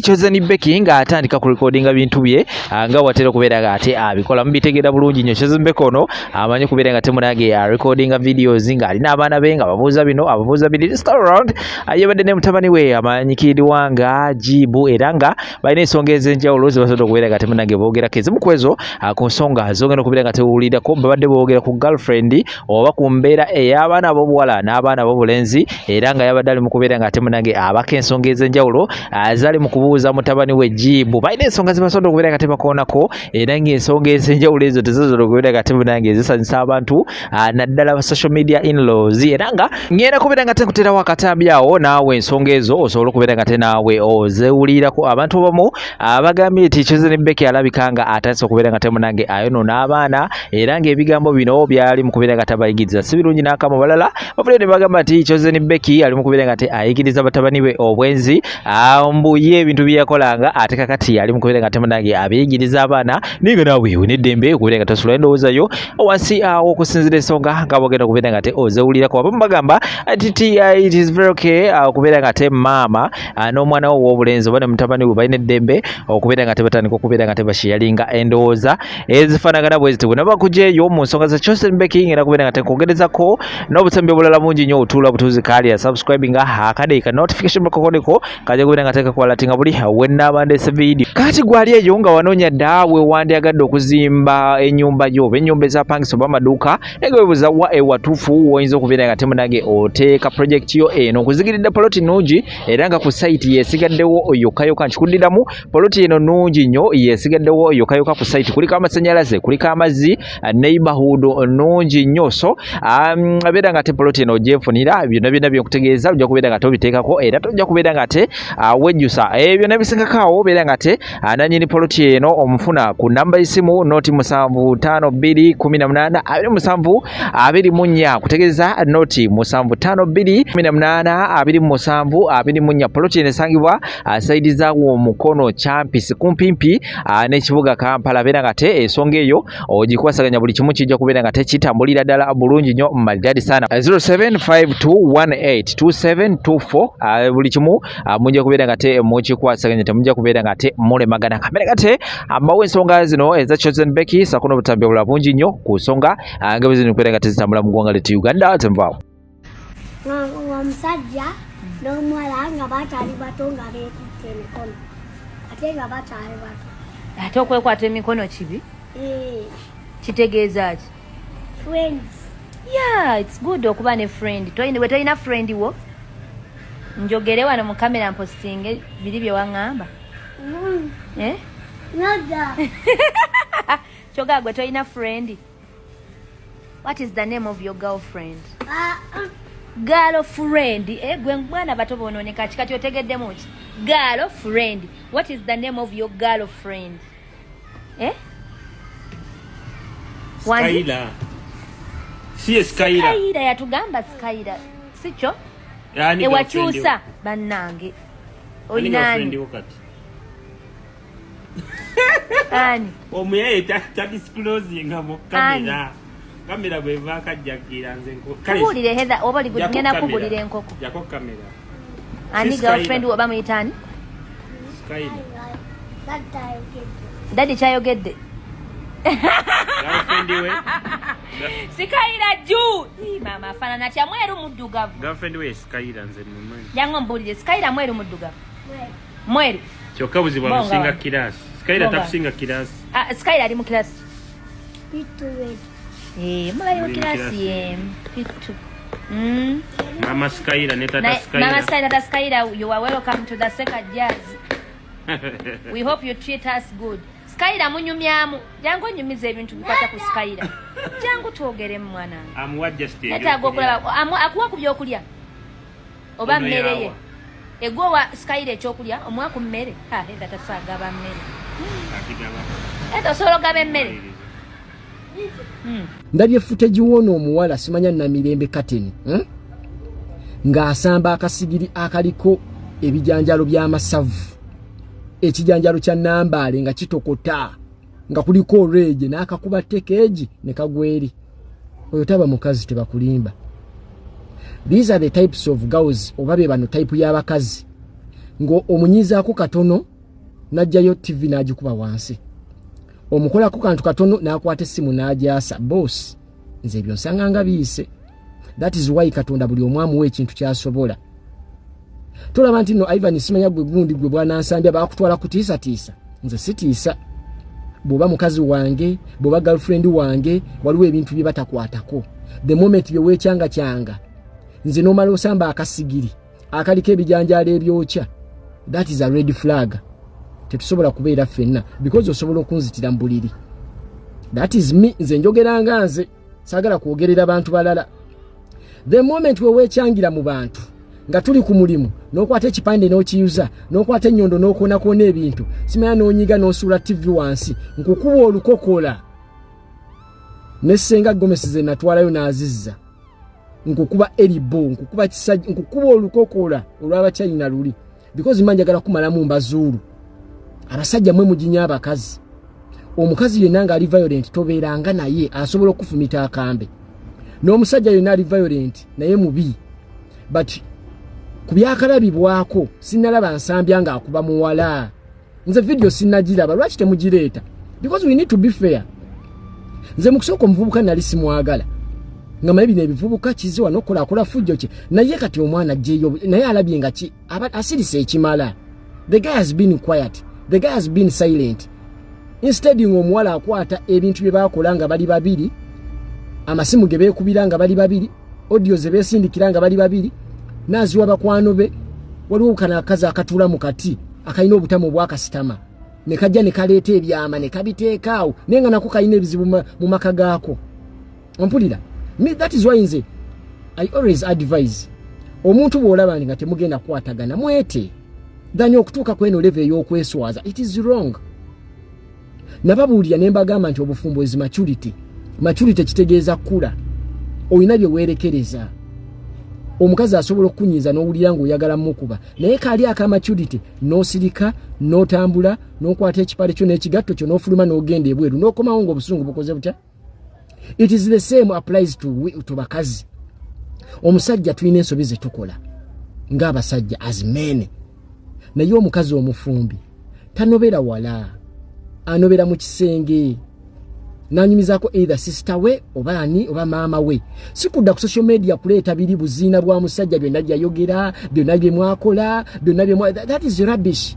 Chosen Becky nga atandika ku recordinga bintu bye nga watera kubeera ate abikola mubitegeera bulungi nnyo. Chosen Becky ono amanyi kubeera nga temunage recordinga videos nga alina abaana be nga babuuza bino ababuuza biri this time around yabadde ne mutabani we amanyikiddwa nga Jibu era nga balina ensonga ez'enjawulo ze basobola okubeera nga temunage boogerako ezimu ku ezo ku nsonga zongera okubeera nga tewulirako babadde boogera ku girlfriend oba ku mbeera ey'abaana ab'obuwala n'abaana ab'obulenzi era nga yabadde ali mu kubeera nga temunage abaka ensonga ez'enjawulo zali mu kubuuza mutabani we Jibu balina ensonga ze basobola okubeera nga tebakoonako era ng'ensonga ez'enjawulo ezo tezisobola okubeera nga temunage ezisanyusa abantu naddala ba social media in-laws era nga ngenda kubeera nga tekuterawo akatambi awo naawe ensonga ezo osobola okubeera nga tenaawe ozewulirako abantu abamu abagambye nti Chosen Becky alabika nga atandise okubeera nga temunage ayonoona abaana era ng'ebigambo bino byali mu kubeera nga tabayigiriza si birungi n'akamu balala bavudde ne bagamba nti Chosen Becky ali mu kubeera nga ayigiriza batabani be obwenzi mbuye ebintu bye yakolanga ate kakati ali mu kubeera nga temunage abiyigiriza abaana ninga naawe weneddembe okubeera nga tasula endowoozayo wansi awo okusinzira ensonga nga bwogenda okubeera nga ozewulirako abamu bagamba nti it is very okay okubeera nga maama n'omwana we ow'obulenzi oba ne mutabani we balina eddembe okubeera nga tebatandika okubeera nga tebashiyalinga endowooza ezifaanagana bwe ziti bwe bakujeeyo mu nsonga za Chosen Becky ngenda kubeera nga tekongerezako n'obutambi obulala bungi nnyo otuula butuuzi kaalya subscribing akadeeka notification bakokodeko kaja kubeera nga tekakwalatinga buli wennaaba ndeese video kati gwali eyo nga wanoonya dda we wandyagadde okuzimba ennyumba yo oba ennyumba ezapangisa oba amaduuka naye webuuza wa ewatuufu woyinza okubeera nga temunage oteeka project yo eno okuzigiridde poloti nungi era nga ku site yesigaddewo yokkayoka nkikuddiramu poloti eno nungi nnyo yesigaddewo yokkayoka ku site kuliko amasannyalaze kuliko amazzi neighborhood nungi nnyo so abeera nga te poloti eno ogyefunira byonna byonna byokutegeeza ojja kubeera nga tobiteekako era tojja kubeera nga te wejjusa byonna bisingako awo obeera nga te nannyini poloti eno omufuna ku namba y'essimu noti 75218724 kutegeeza noti 75218724 poloti eno esangibwa saidi zaawo omukono Kyampisi kumpimpi n'ekibuga Kampala abeera nga te ensonga eyo ogikwasaganya buli kimu kijja kubeera nga tekitambulira ddala bulungi nnyo mmalidadi sana 0752182724 buli kimu mujja kubeera nga te mukikwasaganya temujja kubeera nga te mulemagana kamera nga te mbawo ensonga zino eza Chosen Becky sako n'obutambi obulala bungi nnyo ku nsonga nga bwe zino kubeera nga tezitambula mu ggwanga ly'etu Uganda tenvaawo omusajja n'omuwala nga bakyali bato nga beekutte emikono ate nga bakyali bato ate okwekwata emikono kibi kitegeeza ki friends yeah it's good okuba ne friend bwe tolina friend wo njogere wano mu kamera mpostinge biri bye waŋŋamba nada kyogaa gwe tolina friend what is the name of your girlfriend girlfriend gwe mwana bato bonooneka kikati otegeddemu ki girlfriend what is the name of your girlfriend Skyla siye Skyla yatugamba Skyla sikyo ewakyusa bannange oyinaani ani omuyaye tadisclosinga mu kamera bweva akajjagira nze kubulire Heather oba ligenda kubulira enkoko jako kamera ani girlfriend oba muyitaani Skyla dadi kyayogedde girlfriend we Skyla juu mama afaanana atya mweru muddugavu girlfriend we Skyla nze mumanyi jangu mbulire Skyla mweru muddugavu mweru kyokka buzibu amusinga kirasi Skyla takusinga kirasi Skyla ali mu kirasi pituwed mubali mu kirasi pitu mama Skyla ne tata mama Skyla tata Skyla you are welcome to the second jazz we hope you treat us good Skyla munyumyamu jangu onyumiza ebintu bikwata ku Skyla jangu twogeremu mwana netaaga okulaba akuwa ku byokulya oba mmere ye egwe wa Skyla ekyokulya omuwa ku mmere edda tasagaba mmere edda osobola ogaba emmere ndabye footage w'ono omuwala simanya Namirembe Kateni ng'asamba akasigiri akaliko ebijanjalo by'amasavu ekijanjalo kya Nambaale nga kitokota nga kuliko oreje n'akakuba tekeji ne kagweri oyo taba mukazi tebakulimba. These are the types of girls oba be bano type y'abakazi ngo omunyizaako katono najjayo TV n'agikuba wansi omukolako kantu katono n'akwata essimu n'agyasa boss nze ebyo nsanga nga biyise. That is why Katonda buli omwamu w'ekintu kyasobola. Tulaba nti no Ivan simanya gwe gundi gwe bwana Nsambya bakutwala kutiisa tiisa. Nze sitiisa. Boba mukazi wange, boba girlfriend wange, waliwo ebintu bye batakwatako. The moment bye weekyanga kyanga. Nze nomala osamba akasigiri. Akaliko ebijanjaalo ebyokya. That is a red flag. Tetusobola kubeera ffenna because osobola okunzitira mu buliri. That is me. Nze njogeranga nze. Sagala kwogerera abantu balala. The moment we weekyangira mu bantu nga tuli ku mulimu n'okwata ekipande n'okiyuza n'okwata enyondo n'okoona ebintu simanya n'onyiga n'osuula TV wansi nkukuba olukokola ne Ssenga Gomesi ze natwalayo n'azizza nkukuba eribo nkukuba kisajja nkukuba olukokola olw'Abachina luli because manjagala kumalamu mbazuulu abasajja mwe mujinya abakazi omukazi yenna nga ali violent tobeeranga naye asobola okufumita akambe n'omusajja yenna ali violent naye mubi but kubyakalabibwako sinnalaba Nsambya nga akuba muwala nze video sinnagiraba lwaki temugireeta because we need to be fair. Nze mukusooka omuvubuka nali simwagala nga maye bino ebivubuka kiziwa n'okolakola fujjo kye naye kati omwana ajjeyo naye alabye nga ki asirise ekimala. The guy has been quiet, the guy has been silent. Instead ng'omuwala akwata ebintu bye bakola nga bali babiri, amasimu ge beekubira nga bali babiri, audio ze beesindikira nga bali babiri, naziwa bakwano be, waliwo kana akazi akatula mu kati akayina obutamu bwakasitama ne kajja ne kaleeta ebyama ne kabiteekaawo naye nga nako kayina ebizibu mu maka gaako. Ompulira? That is why nze I always advise omuntu bw'olaba nga temugenda kukwatagana mwete danya okutuuka kweno level ey'okweswaza. It is wrong. Nababuulira ne mbagamba nti obufumbo is maturity. Maturity kitegeeza kkula. Oyina bye weerekereza. Omukazi asobola okunyiza n'owulira ng'oyagala mukuba naye kaali akamaturity n'osirika n'otambula n'okwata ekipale kyo n'ekigatto kyo n'ofuluma n'ogenda ebweru n'okomawo ng'obusungu bukoze butya. It is the same applies to bakazi. Omusajja tulina ensobi ze tukola ng'abasajja as men. Naye omukazi omufumbi tanobera wala, anobera mu kisenge nanyumizaako either sister we oba ani oba maama we. Sikudda ku social media kuleeta biri buziina bwa musajja byonna byayogera byonna bye mwakola byonna bye that is rubbish.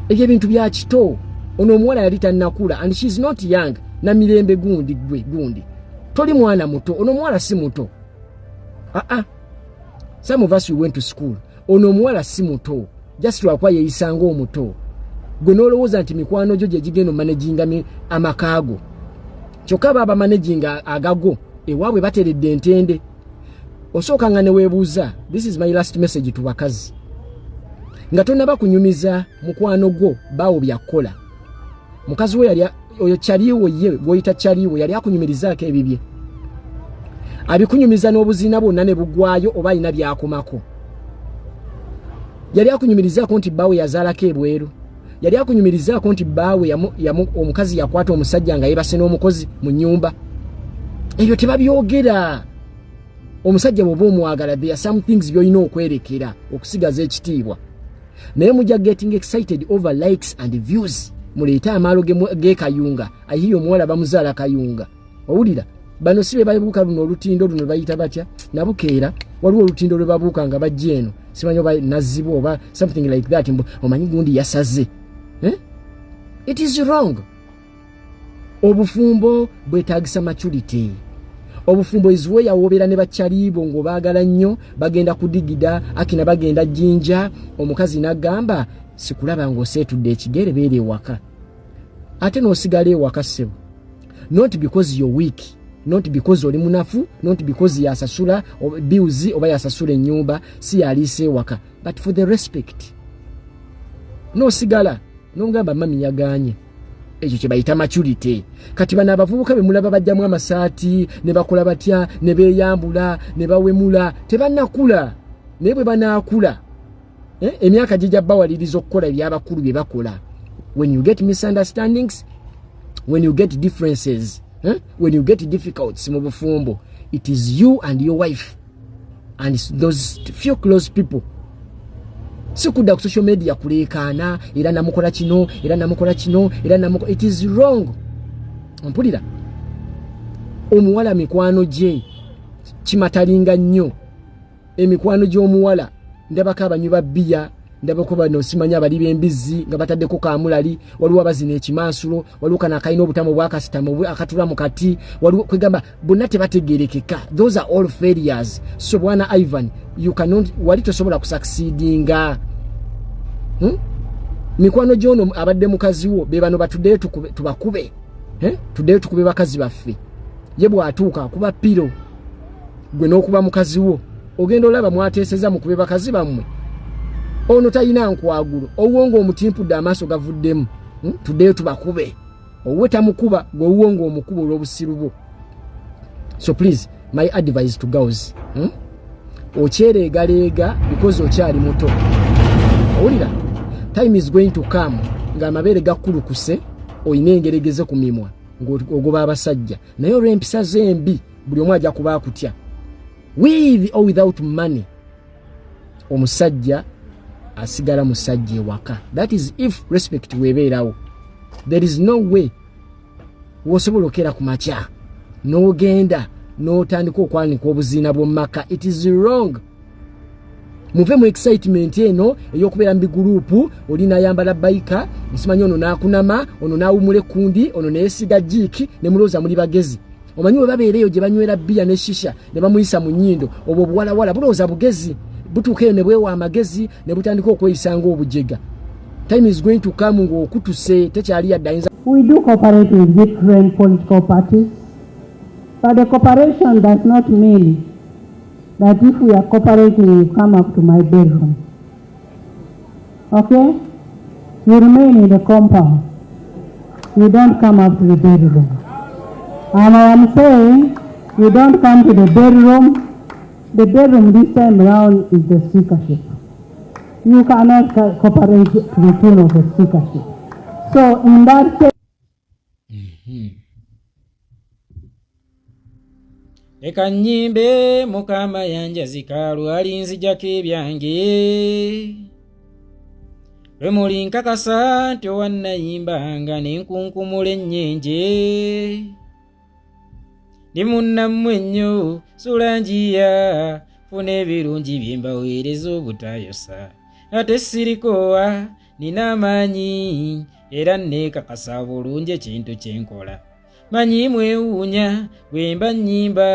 Ebyo bintu bya kito. Ono omuwala yali tannakula and she is not young. Na mirembe gundi gwe gundi toli mwana muto. Ono omuwala si muto. Some of us we went to school. Ono omuwala si muto just lwakwa yeeyisanga omuto. Gwe n'olowooza nti mikwano gyo gye gigenda managinga amakaago. Kyokka baba managinga agago ewaabwe bateredde entende. Osooka nga ne weebuuza. This is my last message to bakazi. Nga tonnaba kunyumiza mukwano gwo baawo byakkola. Mukazi we yali oyo kyaliwo ye gwoyita kyaliwo yali akunyumirizaako ebibye. Abikunyumiza n'obuziina bwonna ne bugwayo oba alina byakomako. Yali akunyumirizaako nti baawe yazaalako ebweru. Yali akunyumirizaako nti baawe omukazi yakwata omusajja nga yeebase n'omukozi mu nnyumba. Ebyo tebabyogera. Omusajja bw'oba omwagala there are some things by'olina okwerekera okusigaza ekitiibwa. Naye mujja getting excited over likes and views. Muleeta amaalo g'ekayunga. Ayiyo omuwala bamuzaala kayunga. Owulira? Bano si be babuuka luno olutindo luno bayita batya? Nabukeera waliwo olutindo lwe babuuka nga bajja eno. Simanyi oba nazibu oba something like that. Omanyi gundi yasaze. It is wrong. Obufumbo bwetaagisa maturity. Obufumbo izuwe yawobeera ne bakyalibo ng'obaagala nnyo bagenda kudigida akina bagenda jjinja omukazi n'agamba sikulaba ng'oseetudde ekigere beera ewaka. Ate n'osigala ewaka ssebo. Not because you're weak. Not because oli munafu. Not because yasasula bills oba yasasula ennyumba si yaliise ewaka. But for the respect. N'osigala n'ogamba mami yagaanye. Ekyo kye bayita maturity. Kati bano abavubuka be mulaba bajjamu amasaati ne bakola batya ne beeyambula ne bawemula tebannakula naye bwe banaakula emyaka gye gyabba waliriza okukola ebyabakulu bye bakola. When you get misunderstandings, when you get differences, when you get difficulties mu bufumbo, it is you and your wife and those few close people Sikudda ku social media kuleekaana era namukola kino era namukola kino era namukola. It is wrong. Mpulira omuwala mikwano gye kimatalinga nnyo. Emikwano gy'omuwala ndabako abanywi ba bbiya, ndabako bano simanya abali b'embizzi nga bataddeko kaamulali, waliwo abazina ekimansulo, waliwo kana akalina obutamu bwakasitamu akatula mu kati, waliwo kwegamba bonna tebategerekeka. Those are all failures. So bwana Ivan, you cannot wali tosobola kusucceedinga. Mikwano gyono abadde mukazi wo be bano batudde tubakube. Tudde tukube bakazi baffe. Ye bwatuuka kuba piro gwe n'okuba mukazi wo ogenda olaba mwateeseza mu kube bakazi bammwe. Ono talina nkwagulu owongo omutimpudde amaaso gavuddemu. Tudde tubakube owe tamukuba gwe owongo omukuba olw'obusiru bwo. So please, my advice to girls, okyeleegaleega because okyali muto. Owulira, time is going to come nga amabeere gakkulukuse oyina engeregeze ku mimwa ng'ogoba abasajja. Naye olw'empisa z'embi buli omu ajja kuba akutya. With or without money, omusajja asigala musajja ewaka. That is if respect webeerawo. There is no way wosobola okera ku makya n'ogenda n'otandika okwanika obuziina bw'omumaka. It is wrong. Muve mu excitement eno ey'okubeera mu biguruupu, oli n'ayambala bayika, nsimanyi ono n'akunama, ono n'awumula ekkundi, ono n'eyesiga jiiki, ne mulowooza muli bagezi. Omanyi bwe babeereyo gye banywera bbiya ne shisha ne bamuyisa mu nnyindo, obwo obuwalawala bulowooza bugezi, butuuka eyo ne bwewa amagezi ne butandika okweyisa ng'obujega. Time is going to come ng'okutuse tekyali yadde ayinza. We do cooperate with different political parties, but the cooperation does not mean that if we are cooperating, you come up to my bedroom. Okay? You remain in the compound. You don't come up to the bedroom. And I am saying, you don't come to the bedroom. The bedroom this time around is the speakership. You cannot cooperate to the tune of the speakership. So in that case, Eka nnyimbe mukama yanjazika lwali nzijako ebyange. Lwe muli nkakasa nti owannayimbanga n'enkunkumula ennyenje. Ndi munnammwe ennyo sulanjiya funa ebirungi bye mbaweereza obutayosa. Ate sirikoowa nina amaanyi era neekakasa bulungi ekintu kye nkola. Manyi mwewuunya bwe mba nnyimba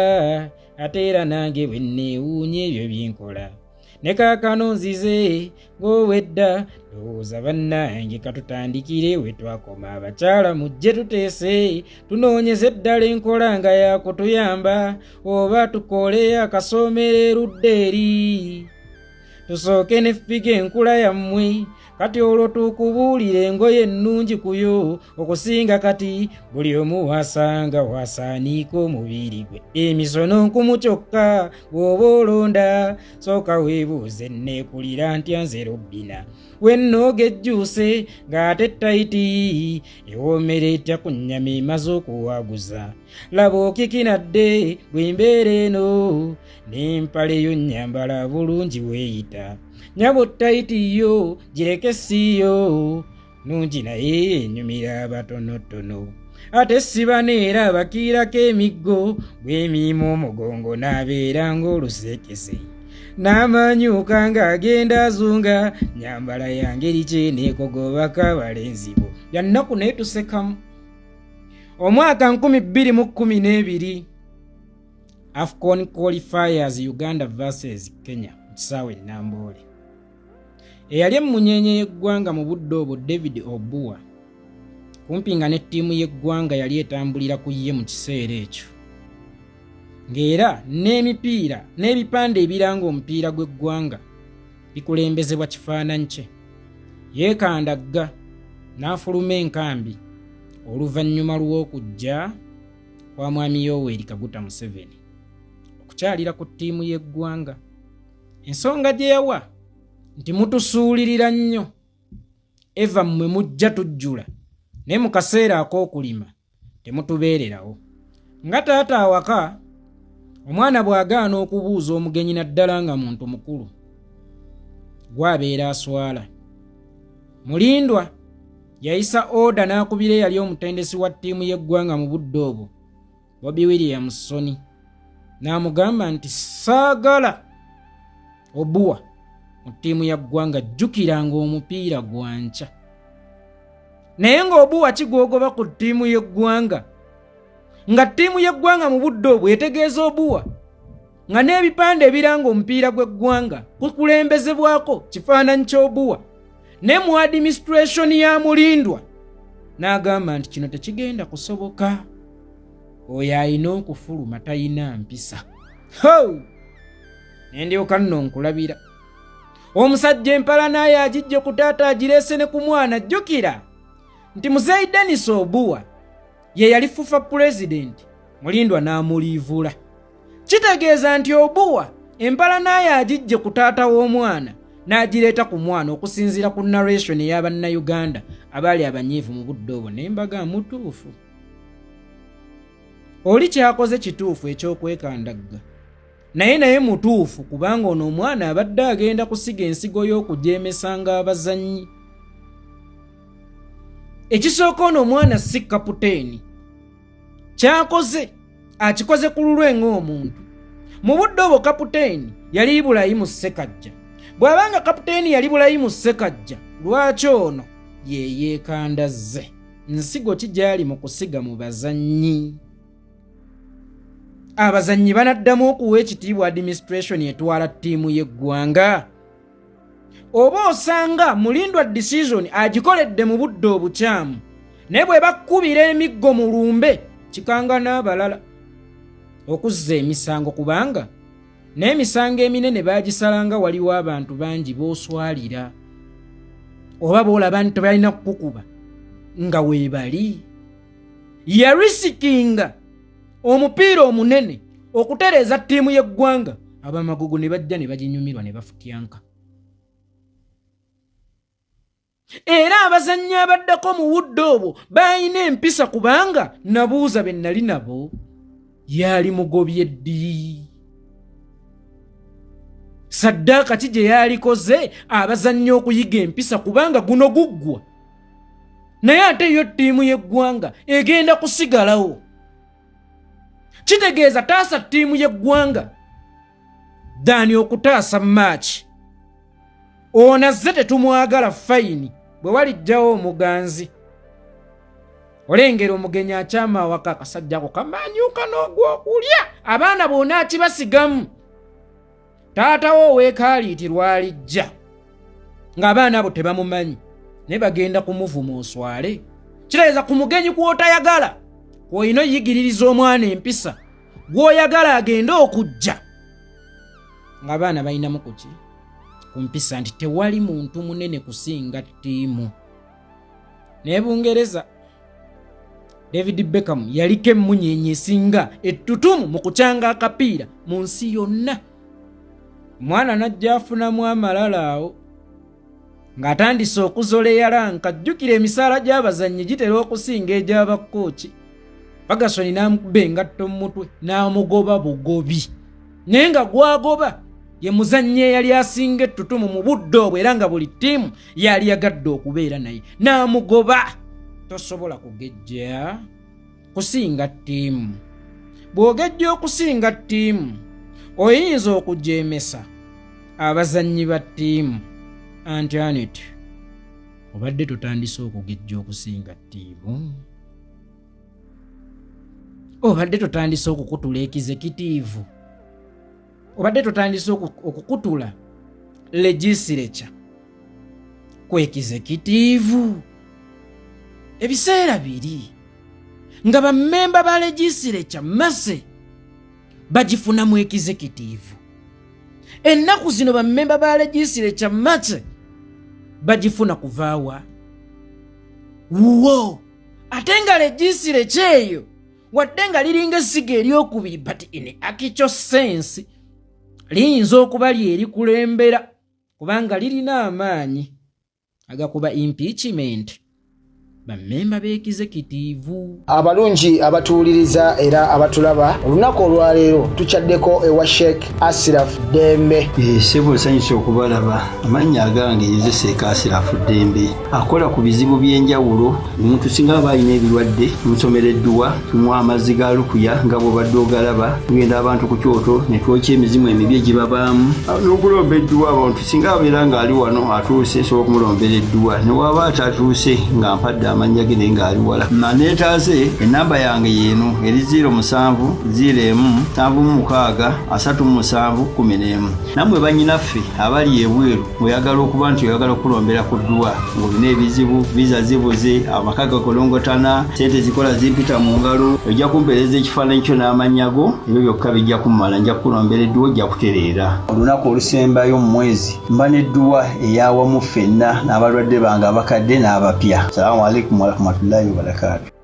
ate era nange bwe nneewuunya ebyo bye nkola. Ne kaakano nzize ng'owedda ndowooza bannange katutandikire we twakoma. Abakyala mujje tuteese tunoonyeze eddala enkola nga yakutuyamba oba tukole akasoomera erudda eri. Tusooke ne ffiga enkula yammwe kati olwo tukubuulira engoye ennungi kuyo okusinga kati buli omu wasanga wasaaniika omubiri gwe. Emisono nkumu kyokka bw'oba olonda sooka weebuuze nneekulira ntya nze Robina. Wennooga ejjuuse ng'ate tayiti ewoomera etya ku nnyama emaze okuwaaguza. Laba okikinadde bwe mbeera eno n'empale yo nnyambala bulungi weeyita. Nyabo tayiti yo gireke siiyo nungi naye enyumira abatonotono. Ate siba neera abakiirako emiggo bw'emiima omugongo n'abeera ng'olusekese. N'amanyuka ng'agenda azunga nyambala ya ngeri kye neekogobako abalenzi bo. Yannaku naye tusekamu. Omwaka 2012 AFCON qualifiers Uganda vs Kenya mu kisaawe Namboole. Eyali emunyenye y'eggwanga mu budde obwo David Obua kumpi nga ne ttiimu y'eggwanga yali etambulira ku ye mu kiseera ekyo. Ng'era n'emipiira n'ebipande ebiranga omupiira gw'eggwanga bikulembezebwa kifaananyi kye. Yeekandagga n'afuluma enkambi oluvannyuma lw'okujja kwa mwami Yoweri Kaguta Museveni okukyalira ku ttiimu y'eggwanga. Ensonga gye yawa nti mutusuulirira nnyo eva mmwe mujja tujjula naye mu kaseera ak'okulima temutubeererawo. Nga taata awaka omwana bw'agaana okubuuza omugenyi naddala nga muntu mukulu gwabeera aswala. Mulindwa yayisa oda n'akubira yali omutendesi wa ttiimu y'eggwanga mu budde obwo Bobby Williamson n'amugamba nti saagala Obuwa mu ttiimu ya ggwanga, jjukiranga omupiira gwanca. Naye ng'Obuwa kigwogoba ku ttiimu y'eggwanga, nga ttiimu y'eggwanga mu budde obwo etegeeza Obuwa nga n'ebipande ebiranga omupiira gw'eggwanga kukulembezebwako kifaananyi ky'Obuwa, ne mu administration ya Mulindwa n'agamba nti kino tekigenda kusoboka, oyo alina okufuluma talina mpisa. Nendyoka nno nkulabira omusajja empala naye agijje ku taata agireese ne ku mwana. Jjukira nti Muzeeyi Dennis Obuwa ye yali fufa pulezidenti, Mulindwa n'amuliivula. Kitegeeza nti Obuwa empala naye agijje ku taata w'omwana n'agireeta ku mwana, okusinziira ku narration ey'Abannayuganda abaali abanyiivu mu budde obwo. Nembaga mutuufu, oli kyakoze kituufu eky'okwekandagga, naye mutuufu, kubanga ono omwana abadde agenda kusiga ensigo y'okujeemesanga abazannyi. Ekisooka ono omwana si kaputeeni, kyakoze akikoze ku lulwe ng'omuntu. Mu budde obwo kaputeeni yali Ibulayimu Ssekajja. Bw'abanga kaputeeni yali Ibulayimu Ssekajja, lwaki ono yeyeekandazze? Nsigo ki gyali mu kusiga mu bazannyi? Abazannyi banaddamu okuwa ekitiibwa administration etwala ttiimu y'eggwanga? Oba osanga Mulindwa decision agikoledde mu budde obukyamu, naye bwe bakkubira emiggo mu lumbe kikanga n'abalala okuzza emisango, kubanga n'emisango eminene baagisalanga waliwo abantu bangi booswalira oba boolaba nti balina kukukuba nga weebali. Yarisikinga omupiira omunene okutereeza ttiimu y'eggwanga, abamagugu ne bajja ne baginyumirwa ne bafutyanka. Era abazannyi abaddako mu budde obwo balina empisa, kubanga nabuuza be nali nabo yali mugobye ddi. Saddaaka ki gye yalikoze abazannyi okuyiga empisa, kubanga guno guggwa, naye ate yo ttiimu y'eggwanga egenda kusigalawo. Kitegeeza taasa ttiimu y'eggwanga ddaani okutaasa maaki. Onazze tetumwagala fayini bwe walijjawo omuganzi. Olengera omugenyi akyama awaka akasajja ako kamaanyuka n'ogwokulya, abaana bonna akibasigamu. Taatawo oweekaaliitirwa alijja ng'abaana abo tebamumanyi, naye bagenda kumuvuma oswale. Kitegeeza ku mugenyi kw'otayagala kw'olina oyigiririza omwana empisa gw'oyagala agende okujja, ng'abaana balinamu ku ki? Ku mpisa, nti tewali muntu munene kusinga ttiimu. Naye Bungereza David Beckham yaliko emmunyeenye esinga ettutumu mu kukyanga akapiira mu nsi yonna. Mwana najja afunamu amalala awo ng'atandise okuzoleyala, nkajjukira emisaala gy'abazannyi gitera okusinga egy'abakooki. Pagasoni n'amukuba engatto mu mutwe n'amugoba bugobi, naye nga gwagoba ye muzannyi eyali asinga ettutumu mu budde obwo, era nga buli ttiimu yali yagadde okubeera naye. N'amugoba. Tosobola kugejja kusinga ttiimu. Bw'ogejja okusinga ttiimu oyinza okujeemesa abazannyi ba ttiimu. Anti obadde totandise okugejja okusinga ttiimu? Obadde totandise okukutula ekizekitiivu? Obadde totandise okukutula legislature kwekizekitiivu? Ebiseera biri nga bammemba ba legislature masse bagifunamu ekizekitiivu. Ennaku zino bammemba ba legislature masse bagifuna kuvaawa? Wo ate nga legislature eyo wadde nga liringa essiga eryokubiri, but in actual sense liyinza okuba lyerikulembera, kubanga lirina amaanyi agakuba impeachment. bammemba b'ekizekitiivu. Abalungi abatuwuliriza era abatulaba olunaku olwaleero tukyaddeko ewa Sheikh Ashraf Dembe. Sebo nsanyusa okubalaba. Amannya agange nze Sheikh Ashraf Dembe akola ku bizibu by'enjawulo. Omuntu singa aba alina ebirwadde musomereddwa tumuwa amazzi ga lukuya nga bw'obadde ogalaba tugenda abantu ku kyoto ne twokya emizimu emibi egibabaamu n'okulomba edduwa. Abantu singa abeera ng'ali wano atuuse sobola okumulombera edduwa ne waba atatuuse nga mpadde amannya ge naye ng'ali wala. Neetaase ennamba yange yeeno eri 0701763711. Nammwe bannyinaffe abali ebweru oyagala okuba nti oyagala okulombera ku dduwa ng'olina ebizibu viza zibuze amaka gakolongotana sente zikola zimpita mu ngalo ojja kumpeereza ekifaananyi kyo n'amannya go ebyo byokka bijja kummala nja kukulombera edduwa ojja kutereera. Olunaku olusembayo mu mwezi mba n'edduwa eyawamu ffenna n'abalwadde bange abakadde n'abapya. Salaamu alaikum warahmatullahi wabarakatuh.